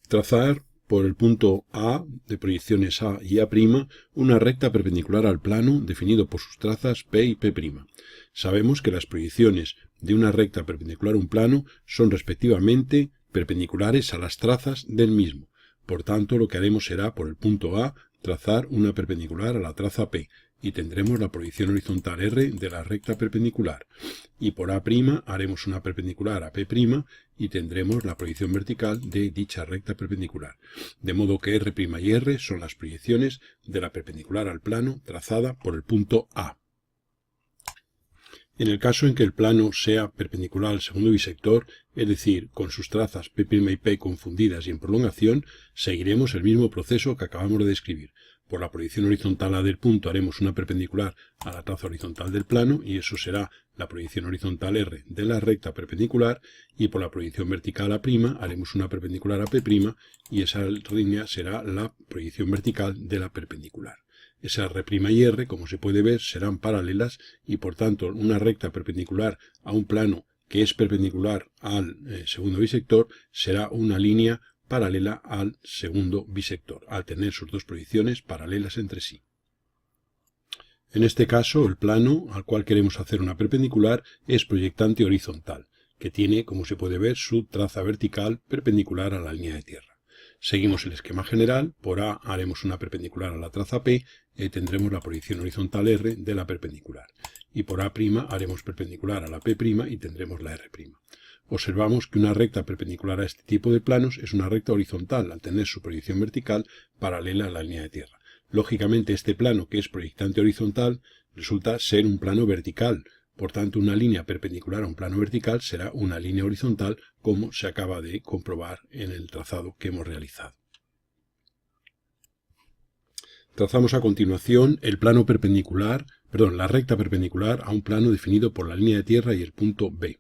Trazar por el punto A de proyecciones A y A' una recta perpendicular al plano definido por sus trazas P y P'. Sabemos que las proyecciones de una recta perpendicular a un plano son respectivamente perpendiculares a las trazas del mismo. Por tanto, lo que haremos será por el punto A trazar una perpendicular a la traza P y tendremos la proyección horizontal R de la recta perpendicular. Y por A' haremos una perpendicular a P' y tendremos la proyección vertical de dicha recta perpendicular. De modo que R' y R son las proyecciones de la perpendicular al plano trazada por el punto A. En el caso en que el plano sea perpendicular al segundo bisector, es decir, con sus trazas P' y P confundidas y en prolongación, seguiremos el mismo proceso que acabamos de describir. Por la proyección horizontal A del punto haremos una perpendicular a la traza horizontal del plano y eso será la proyección horizontal R de la recta perpendicular, y por la proyección vertical A' haremos una perpendicular a P' y esa línea será la proyección vertical de la perpendicular. Esa R' y R, como se puede ver, serán paralelas y por tanto una recta perpendicular a un plano que es perpendicular al segundo bisector será una línea paralela al segundo bisector, al tener sus dos proyecciones paralelas entre sí. En este caso, el plano al cual queremos hacer una perpendicular es proyectante horizontal, que tiene, como se puede ver, su traza vertical perpendicular a la línea de tierra. Seguimos el esquema general. Por A haremos una perpendicular a la traza P y tendremos la proyección horizontal R de la perpendicular. Y por A' haremos perpendicular a la P' y tendremos la R'. Observamos que una recta perpendicular a este tipo de planos es una recta horizontal al tener su proyección vertical paralela a la línea de tierra. Lógicamente, este plano, que es proyectante horizontal, resulta ser un plano vertical. Por tanto, una línea perpendicular a un plano vertical será una línea horizontal, como se acaba de comprobar en el trazado que hemos realizado. Trazamos a continuación la recta perpendicular a un plano definido por la línea de tierra y el punto B.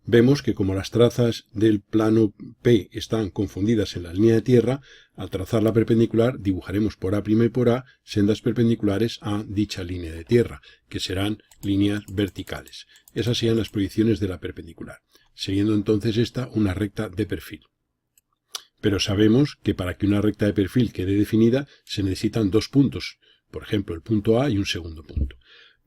Vemos que como las trazas del plano P están confundidas en la línea de tierra, al trazar la perpendicular dibujaremos por A' y por A sendas perpendiculares a dicha línea de tierra, que serán líneas verticales. Esas serían las proyecciones de la perpendicular, siguiendo entonces esta una recta de perfil. Pero sabemos que para que una recta de perfil quede definida se necesitan dos puntos, por ejemplo el punto A y un segundo punto.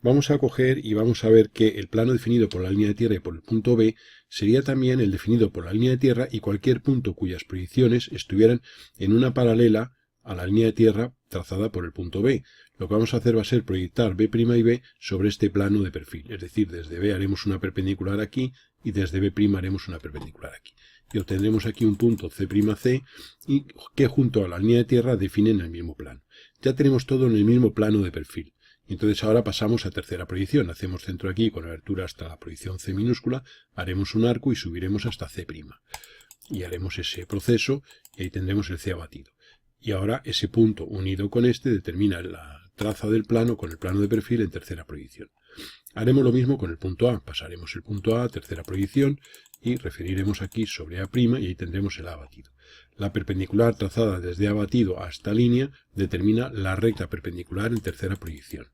Vamos a coger y vamos a ver que el plano definido por la línea de tierra y por el punto B sería también el definido por la línea de tierra y cualquier punto cuyas proyecciones estuvieran en una paralela a la línea de tierra trazada por el punto B. Lo que vamos a hacer va a ser proyectar B' y B sobre este plano de perfil, es decir, desde B haremos una perpendicular aquí y desde B' haremos una perpendicular aquí. Y obtendremos aquí un punto C'C y que junto a la línea de tierra definen el mismo plano. Ya tenemos todo en el mismo plano de perfil. Entonces ahora pasamos a tercera proyección. Hacemos centro aquí con abertura hasta la proyección C minúscula, haremos un arco y subiremos hasta C'. Y haremos ese proceso y ahí tendremos el C abatido. Y ahora ese punto unido con este determina la traza del plano con el plano de perfil en tercera proyección. Haremos lo mismo con el punto A. Pasaremos el punto A a tercera proyección y referiremos aquí sobre A' y ahí tendremos el A batido. La perpendicular trazada desde A batido a esta línea determina la recta perpendicular en tercera proyección.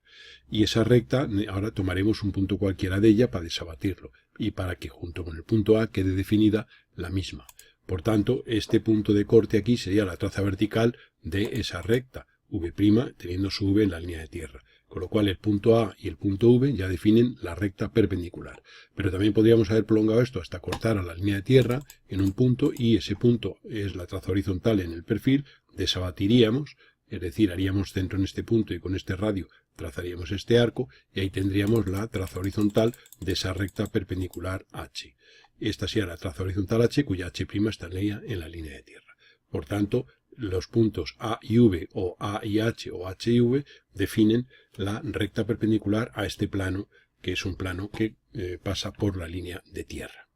Y esa recta, ahora tomaremos un punto cualquiera de ella para desabatirlo y para que junto con el punto A quede definida la misma. Por tanto, este punto de corte aquí sería la traza vertical de esa recta, V' teniendo su V en la línea de tierra. Con lo cual el punto A y el punto V ya definen la recta perpendicular. Pero también podríamos haber prolongado esto hasta cortar a la línea de tierra en un punto y ese punto es la traza horizontal en el perfil, desabatiríamos, es decir, haríamos centro en este punto y con este radio trazaríamos este arco y ahí tendríamos la traza horizontal de esa recta perpendicular H. Esta sería la traza horizontal H cuya H' estaría en la línea de tierra. Por tanto, los puntos A y V o A y H o H y V definen la recta perpendicular a este plano, que es un plano que pasa por la línea de tierra.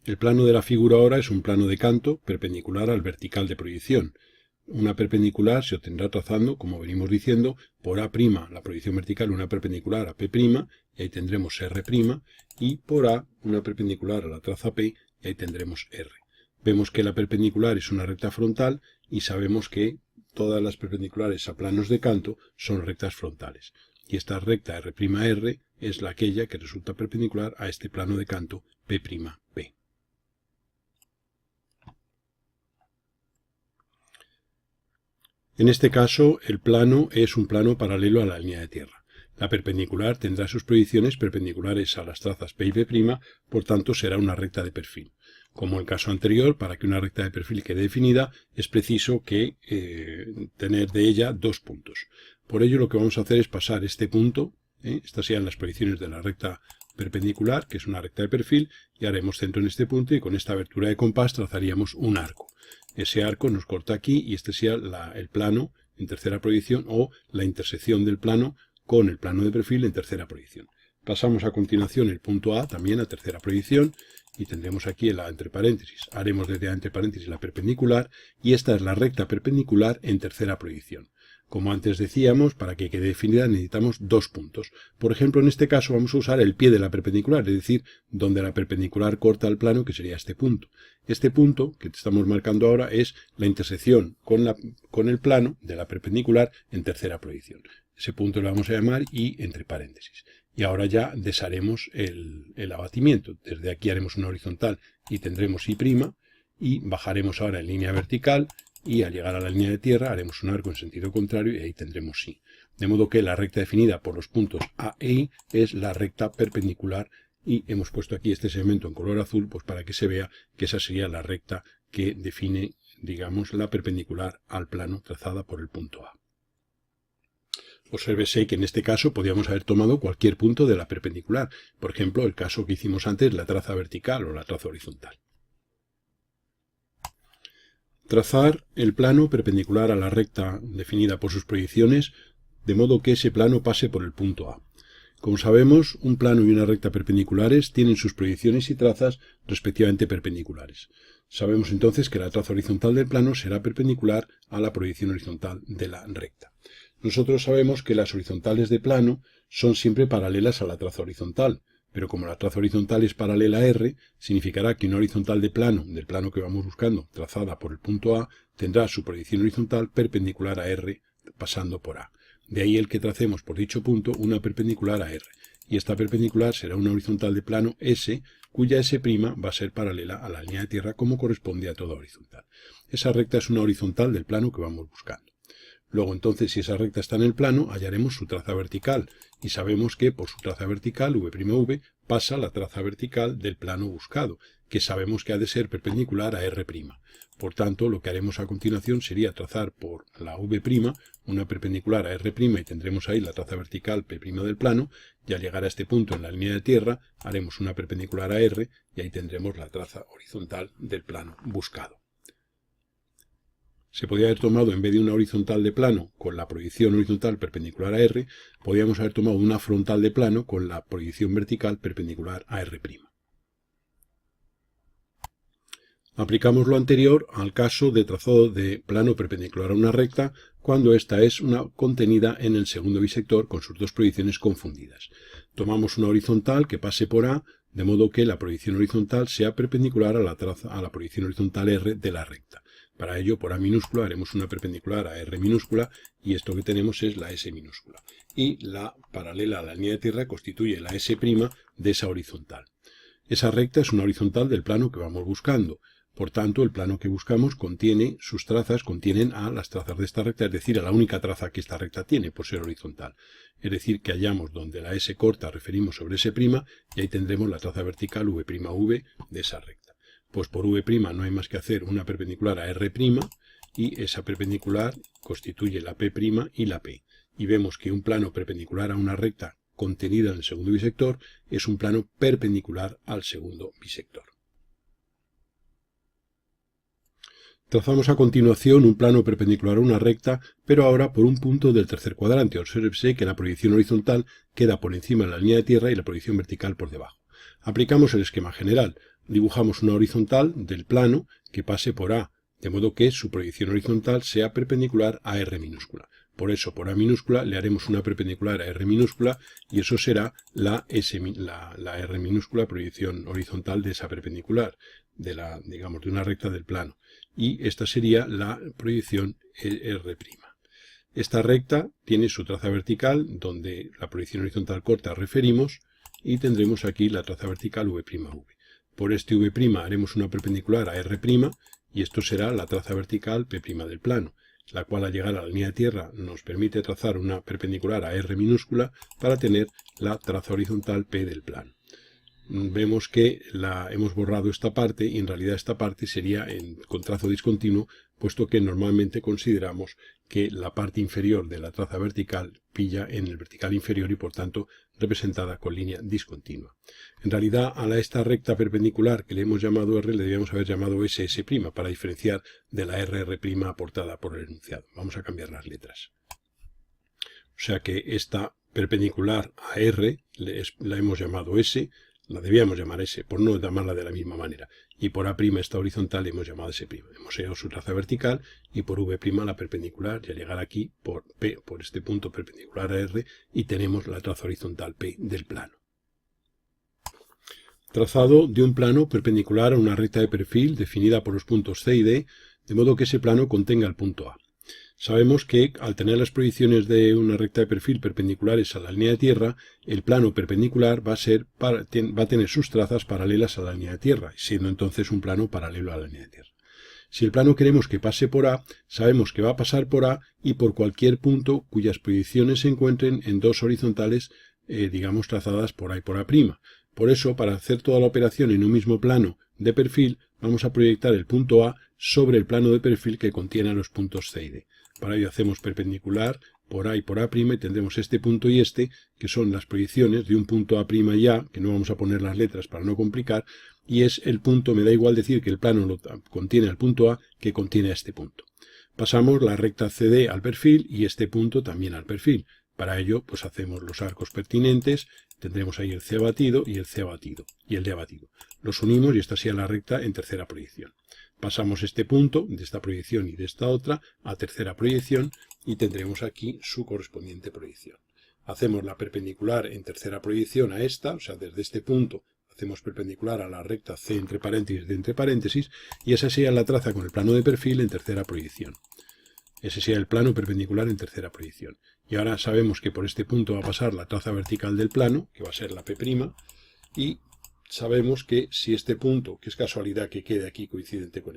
El plano de la figura ahora es un plano de canto perpendicular al vertical de proyección. Una perpendicular se obtendrá trazando, como venimos diciendo, por A', la proyección vertical, una perpendicular a P', y ahí tendremos R', y por A una perpendicular a la traza P, y ahí tendremos R. Vemos que la perpendicular es una recta frontal y sabemos que todas las perpendiculares a planos de canto son rectas frontales. Y esta recta R', es aquella que resulta perpendicular a este plano de canto P', P. En este caso, el plano es un plano paralelo a la línea de tierra. La perpendicular tendrá sus proyecciones perpendiculares a las trazas P y P', por tanto será una recta de perfil. Como en el caso anterior, para que una recta de perfil quede definida, es preciso que tener de ella dos puntos. Por ello lo que vamos a hacer es pasar este punto, estas serían las proyecciones de la recta perpendicular, que es una recta de perfil, y haremos centro en este punto y con esta abertura de compás trazaríamos un arco. Ese arco nos corta aquí y este sería el plano en tercera proyección o la intersección del plano con el plano de perfil en tercera proyección. Pasamos a continuación el punto A también a tercera proyección y tendremos aquí el A entre paréntesis. Haremos desde A entre paréntesis la perpendicular y esta es la recta perpendicular en tercera proyección. Como antes decíamos, para que quede definida necesitamos dos puntos. Por ejemplo, en este caso vamos a usar el pie de la perpendicular, es decir, donde la perpendicular corta el plano, que sería este punto. Este punto que estamos marcando ahora es la intersección con el plano de la perpendicular en tercera proyección. Ese punto lo vamos a llamar I entre paréntesis. Y ahora ya desharemos el abatimiento. Desde aquí haremos una horizontal y tendremos I' y bajaremos ahora en línea vertical y al llegar a la línea de tierra haremos un arco en sentido contrario y ahí tendremos I. De modo que la recta definida por los puntos A e I es la recta perpendicular y hemos puesto aquí este segmento en color azul pues para que se vea que esa sería la recta que define, digamos, la perpendicular al plano trazada por el punto A. Obsérvese que en este caso podríamos haber tomado cualquier punto de la perpendicular. Por ejemplo, el caso que hicimos antes, la traza vertical o la traza horizontal. Trazar el plano perpendicular a la recta definida por sus proyecciones, de modo que ese plano pase por el punto A. Como sabemos, un plano y una recta perpendiculares tienen sus proyecciones y trazas respectivamente perpendiculares. Sabemos entonces que la traza horizontal del plano será perpendicular a la proyección horizontal de la recta. Nosotros sabemos que las horizontales de plano son siempre paralelas a la traza horizontal, pero como la traza horizontal es paralela a R, significará que una horizontal de plano, del plano que vamos buscando, trazada por el punto A, tendrá su proyección horizontal perpendicular a R pasando por A. De ahí el que tracemos por dicho punto una perpendicular a R. Y esta perpendicular será una horizontal de plano S, cuya S' va a ser paralela a la línea de tierra como corresponde a toda horizontal. Esa recta es una horizontal del plano que vamos buscando. Luego entonces, si esa recta está en el plano, hallaremos su traza vertical y sabemos que por su traza vertical, V'V, pasa la traza vertical del plano buscado, que sabemos que ha de ser perpendicular a R'. Por tanto, lo que haremos a continuación sería trazar por la V' una perpendicular a R' y tendremos ahí la traza vertical P' del plano, y al llegar a este punto en la línea de tierra haremos una perpendicular a R y ahí tendremos la traza horizontal del plano buscado. Se podría haber tomado, en vez de una horizontal de plano con la proyección horizontal perpendicular a R, podríamos haber tomado una frontal de plano con la proyección vertical perpendicular a R'. Aplicamos lo anterior al caso de trazado de plano perpendicular a una recta cuando ésta es una contenida en el segundo bisector con sus dos proyecciones confundidas. Tomamos una horizontal que pase por A, de modo que la proyección horizontal sea perpendicular a la proyección horizontal R de la recta. Para ello, por A minúscula haremos una perpendicular a R minúscula y esto que tenemos es la S minúscula. Y la paralela a la línea de tierra constituye la S' de esa horizontal. Esa recta es una horizontal del plano que vamos buscando. Por tanto, el plano que buscamos contiene, sus trazas contienen a las trazas de esta recta, es decir, a la única traza que esta recta tiene por ser horizontal. Es decir, que hallamos donde la S corta referimos sobre S' y ahí tendremos la traza vertical V'V de esa recta. Pues por V' no hay más que hacer una perpendicular a R' y esa perpendicular constituye la P' y la P. Y vemos que un plano perpendicular a una recta contenida en el segundo bisector es un plano perpendicular al segundo bisector. Trazamos a continuación un plano perpendicular a una recta, pero ahora por un punto del tercer cuadrante. Obsérvese que la proyección horizontal queda por encima de la línea de tierra y la proyección vertical por debajo. Aplicamos el esquema general. Dibujamos una horizontal del plano que pase por A, de modo que su proyección horizontal sea perpendicular a R minúscula. Por eso, por A minúscula le haremos una perpendicular a R minúscula y eso será la R minúscula, proyección horizontal de esa perpendicular, de una recta del plano. Y esta sería la proyección R'. Esta recta tiene su traza vertical, donde la proyección horizontal corta referimos, y tendremos aquí la traza vertical V'V. Por este V' haremos una perpendicular a R', y esto será la traza vertical P' del plano. la cual al llegar a la línea de tierra nos permite trazar una perpendicular a R minúscula para tener la traza horizontal P del plano. Vemos que hemos borrado esta parte y en realidad esta parte sería con trazo discontinuo, puesto que normalmente consideramos que la parte inferior de la traza vertical pilla en el vertical inferior y por tanto representada con línea discontinua. En realidad a esta recta perpendicular que le hemos llamado R le debíamos haber llamado SS' para diferenciar de la RR' aportada por el enunciado. Vamos a cambiar las letras. O sea que esta perpendicular a R la hemos llamado S, la debíamos llamar S, por no llamarla de la misma manera. Y por A' esta horizontal le hemos llamado S'. Hemos hecho su traza vertical y por V' la perpendicular, y al llegar aquí por P, por este punto perpendicular a R, y tenemos la traza horizontal P del plano. Trazado de un plano perpendicular a una recta de perfil definida por los puntos C y D, de modo que ese plano contenga el punto A. Sabemos que al tener las proyecciones de una recta de perfil perpendiculares a la línea de tierra, el plano perpendicular va a tener sus trazas paralelas a la línea de tierra, siendo entonces un plano paralelo a la línea de tierra. Si el plano queremos que pase por A, sabemos que va a pasar por A y por cualquier punto cuyas proyecciones se encuentren en dos horizontales, digamos, trazadas por A y por A'. Por eso, para hacer toda la operación en un mismo plano de perfil, vamos a proyectar el punto A sobre el plano de perfil que contiene a los puntos C y D. Para ello hacemos perpendicular por A y por A' y tendremos este punto y este, que son las proyecciones de un punto A' y A, que no vamos a poner las letras para no complicar, y es el punto, me da igual decir que el plano contiene al punto A que contiene a este punto. Pasamos la recta CD al perfil y este punto también al perfil. Para ello, pues hacemos los arcos pertinentes, tendremos ahí el C abatido y el C abatido y el D abatido. Los unimos y esta sería la recta en tercera proyección. Pasamos este punto de esta proyección y de esta otra a tercera proyección y tendremos aquí su correspondiente proyección. Hacemos la perpendicular en tercera proyección a esta, o sea, desde este punto hacemos perpendicular a la recta C entre paréntesis de entre paréntesis y esa sería la traza con el plano de perfil en tercera proyección. Ese sería el plano perpendicular en tercera proyección. Y ahora sabemos que por este punto va a pasar la traza vertical del plano, que va a ser la P', y sabemos que si este punto, que es casualidad que quede aquí coincidente con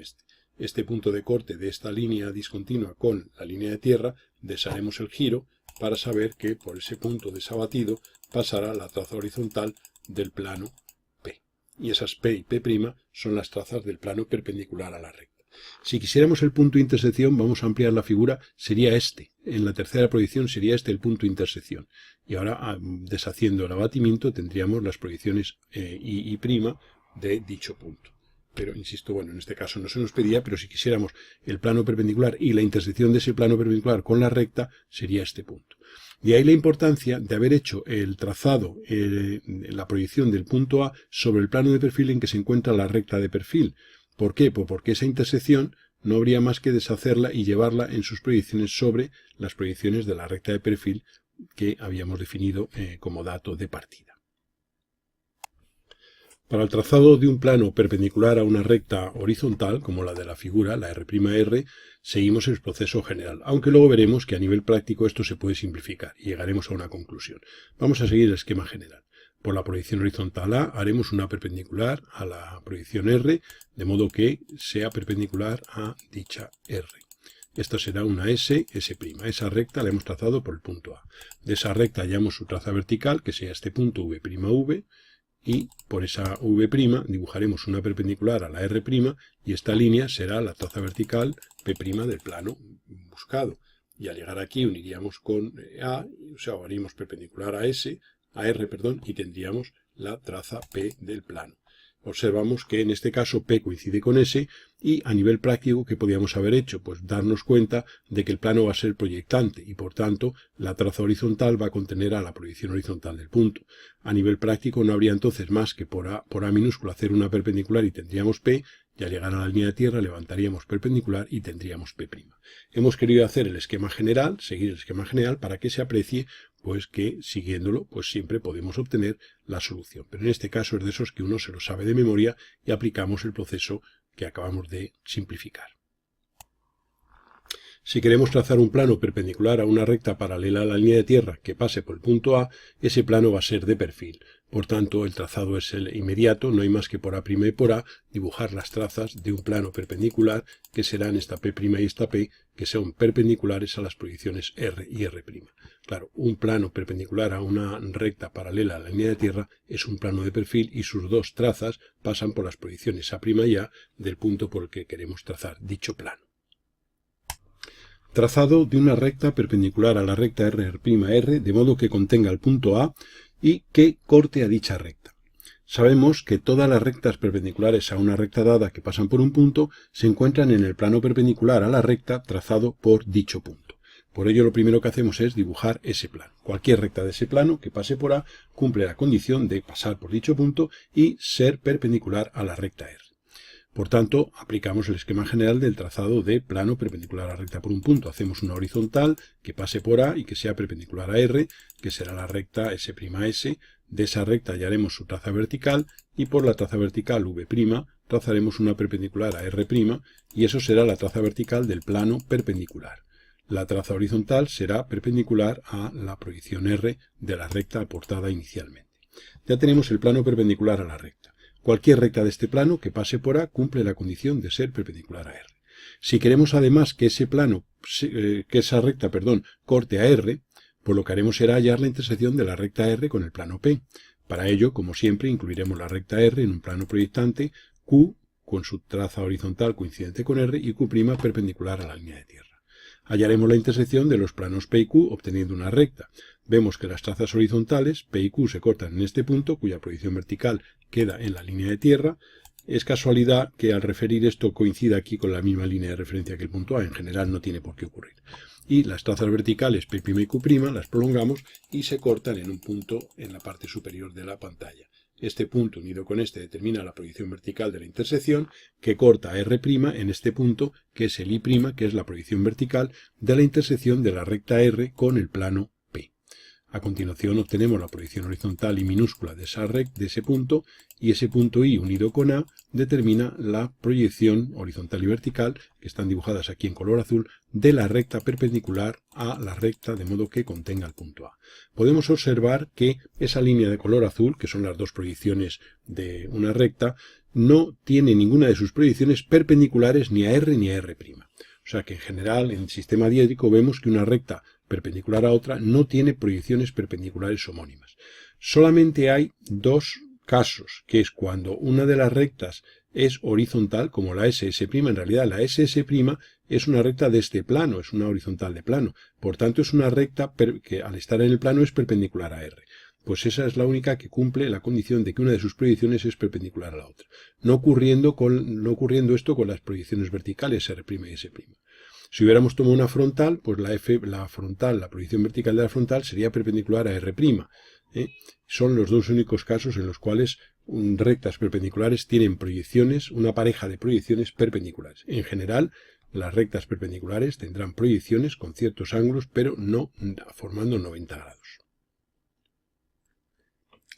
este punto de corte de esta línea discontinua con la línea de tierra, desharemos el giro para saber que por ese punto desabatido pasará la traza horizontal del plano P. Y esas P y P' son las trazas del plano perpendicular a la recta. Si quisiéramos el punto de intersección, vamos a ampliar la figura, sería este. En la tercera proyección sería este el punto de intersección. Y ahora, deshaciendo el abatimiento, tendríamos las proyecciones I' de dicho punto. Pero, insisto, bueno, en este caso no se nos pedía, pero si quisiéramos el plano perpendicular y la intersección de ese plano perpendicular con la recta, sería este punto. De ahí la importancia de haber hecho el trazado, la proyección del punto A sobre el plano de perfil en que se encuentra la recta de perfil. ¿Por qué? Pues porque esa intersección no habría más que deshacerla y llevarla en sus proyecciones sobre las proyecciones de la recta de perfil que habíamos definido como dato de partida. Para el trazado de un plano perpendicular a una recta horizontal, como la de la figura, la R'R, seguimos el proceso general, aunque luego veremos que a nivel práctico esto se puede simplificar y llegaremos a una conclusión. Vamos a seguir el esquema general. Por la proyección horizontal A haremos una perpendicular a la proyección R, de modo que sea perpendicular a dicha R. Esta será una S'. Esa recta la hemos trazado por el punto A. De esa recta hallamos su traza vertical, que sea este punto V'V, y por esa V' dibujaremos una perpendicular a la R' y esta línea será la traza vertical P' del plano buscado. Y al llegar aquí uniríamos con A, o sea, haríamos perpendicular a R, y tendríamos la traza P del plano. Observamos que en este caso P coincide con S y a nivel práctico, ¿qué podíamos haber hecho? Pues darnos cuenta de que el plano va a ser proyectante y por tanto la traza horizontal va a contener a la proyección horizontal del punto. A nivel práctico no habría entonces más que por A minúscula hacer una perpendicular y tendríamos P, y al llegar a la línea de tierra levantaríamos perpendicular y tendríamos P'. Hemos querido hacer el esquema general, seguir el esquema general para que se aprecie pues que siguiéndolo pues siempre podemos obtener la solución. Pero en este caso es de esos que uno se lo sabe de memoria y aplicamos el proceso que acabamos de simplificar. Si queremos trazar un plano perpendicular a una recta paralela a la línea de tierra que pase por el punto A, ese plano va a ser de perfil. Por tanto, el trazado es el inmediato, no hay más que por A' y por A dibujar las trazas de un plano perpendicular que serán esta P' y esta P, que son perpendiculares a las proyecciones R y R'. Claro, un plano perpendicular a una recta paralela a la línea de tierra es un plano de perfil y sus dos trazas pasan por las proyecciones A' y A del punto por el que queremos trazar dicho plano. Trazado de una recta perpendicular a la recta R', de modo que contenga el punto A y que corte a dicha recta. Sabemos que todas las rectas perpendiculares a una recta dada que pasan por un punto se encuentran en el plano perpendicular a la recta trazado por dicho punto. Por ello, lo primero que hacemos es dibujar ese plano. Cualquier recta de ese plano que pase por A cumple la condición de pasar por dicho punto y ser perpendicular a la recta R. Por tanto, aplicamos el esquema general del trazado de plano perpendicular a la recta por un punto. Hacemos una horizontal que pase por A y que sea perpendicular a R, que será la recta S'S. De esa recta hallaremos su traza vertical y por la traza vertical V' trazaremos una perpendicular a R' y eso será la traza vertical del plano perpendicular. La traza horizontal será perpendicular a la proyección R de la recta aportada inicialmente. Ya tenemos el plano perpendicular a la recta. Cualquier recta de este plano que pase por A cumple la condición de ser perpendicular a R. Si queremos además que esa recta corte a R, pues lo que haremos será hallar la intersección de la recta R con el plano P. Para ello, como siempre, incluiremos la recta R en un plano proyectante Q con su traza horizontal coincidente con R y Q' perpendicular a la línea de tierra. Hallaremos la intersección de los planos P y Q obteniendo una recta. Vemos que las trazas horizontales P y Q se cortan en este punto, cuya proyección vertical queda en la línea de tierra. Es casualidad que al referir esto coincida aquí con la misma línea de referencia que el punto A. En general no tiene por qué ocurrir. Y las trazas verticales P' y Q' las prolongamos y se cortan en un punto en la parte superior de la pantalla. Este punto unido con este determina la proyección vertical de la intersección que corta a R' en este punto, que es el I', que es la proyección vertical de la intersección de la recta R con el plano P. A continuación obtenemos la proyección horizontal I minúscula de ese punto y ese punto I unido con A determina la proyección horizontal y vertical, que están dibujadas aquí en color azul, de la recta perpendicular a la recta de modo que contenga el punto A. Podemos observar que esa línea de color azul, que son las dos proyecciones de una recta, no tiene ninguna de sus proyecciones perpendiculares ni a R ni a R'. O sea que en general en el sistema diédrico vemos que una recta perpendicular a otra no tiene proyecciones perpendiculares homónimas. Solamente hay dos casos, que es cuando una de las rectas es horizontal, como la SS', en realidad la SS' es una recta de este plano, es una horizontal de plano, por tanto es una recta que al estar en el plano es perpendicular a R. Pues esa es la única que cumple la condición de que una de sus proyecciones es perpendicular a la otra, no ocurriendo esto con las proyecciones verticales R' y S'. Si hubiéramos tomado una frontal, pues la proyección vertical de la frontal sería perpendicular a R'. Son los dos únicos casos en los cuales rectas perpendiculares tienen proyecciones, una pareja de proyecciones perpendiculares. En general, las rectas perpendiculares tendrán proyecciones con ciertos ángulos, pero no formando 90 grados.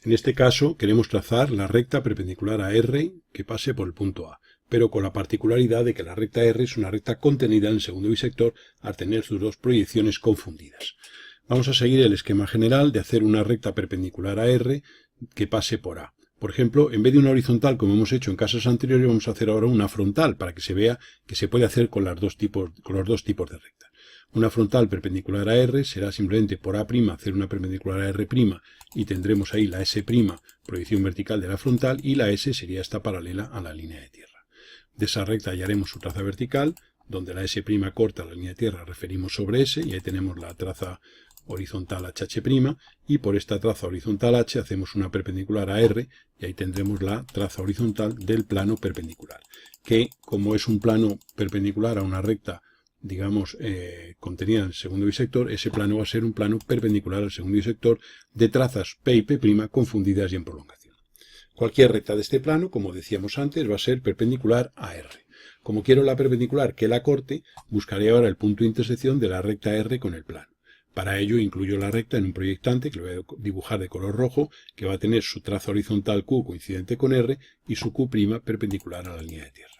En este caso, queremos trazar la recta perpendicular a R que pase por el punto A, pero con la particularidad de que la recta R es una recta contenida en el segundo bisector al tener sus dos proyecciones confundidas. Vamos a seguir el esquema general de hacer una recta perpendicular a R que pase por A. Por ejemplo, en vez de una horizontal como hemos hecho en casos anteriores, vamos a hacer ahora una frontal para que se vea que se puede hacer con los dos tipos de rectas. Una frontal perpendicular a R será simplemente por A' hacer una perpendicular a R' y tendremos ahí la S', proyección vertical de la frontal, y la S sería esta paralela a la línea de tierra. De esa recta hallaremos su traza vertical, donde la S' corta la línea de tierra referimos sobre S, y ahí tenemos la traza horizontal HH', y por esta traza horizontal H hacemos una perpendicular a R, y ahí tendremos la traza horizontal del plano perpendicular, que como es un plano perpendicular a una recta, digamos, contenida en el segundo bisector, ese plano va a ser un plano perpendicular al segundo bisector de trazas P y P' confundidas y en prolongación. Cualquier recta de este plano, como decíamos antes, va a ser perpendicular a R. Como quiero la perpendicular que la corte, buscaré ahora el punto de intersección de la recta R con el plano. Para ello incluyo la recta en un proyectante, que lo voy a dibujar de color rojo, que va a tener su traza horizontal Q coincidente con R y su Q' perpendicular a la línea de tierra.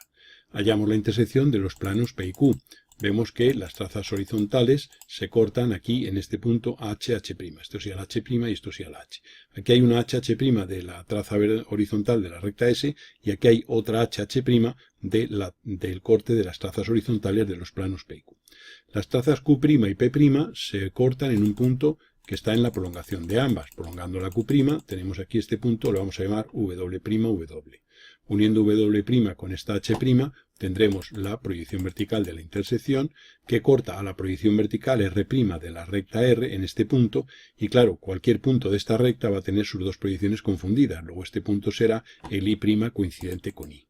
Hallamos la intersección de los planos P y Q. vemos que las trazas horizontales se cortan aquí en este punto HH'. Esto sería la H' y esto sería la H. Aquí hay una HH' de la traza horizontal de la recta S y aquí hay otra HH' del corte de las trazas horizontales de los planos P y Q. Las trazas Q' y P' se cortan en un punto que está en la prolongación de ambas. Prolongando la Q', tenemos aquí este punto, lo vamos a llamar W'. Uniendo W' con esta H', tendremos la proyección vertical de la intersección que corta a la proyección vertical R' de la recta R en este punto, y claro, cualquier punto de esta recta va a tener sus dos proyecciones confundidas, luego este punto será el I' coincidente con I.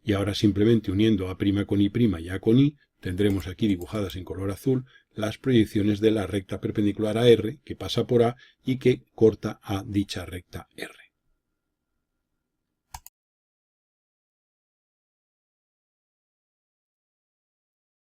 Y ahora simplemente uniendo A' con I' y A con I, tendremos aquí dibujadas en color azul las proyecciones de la recta perpendicular a R, que pasa por A y que corta a dicha recta R.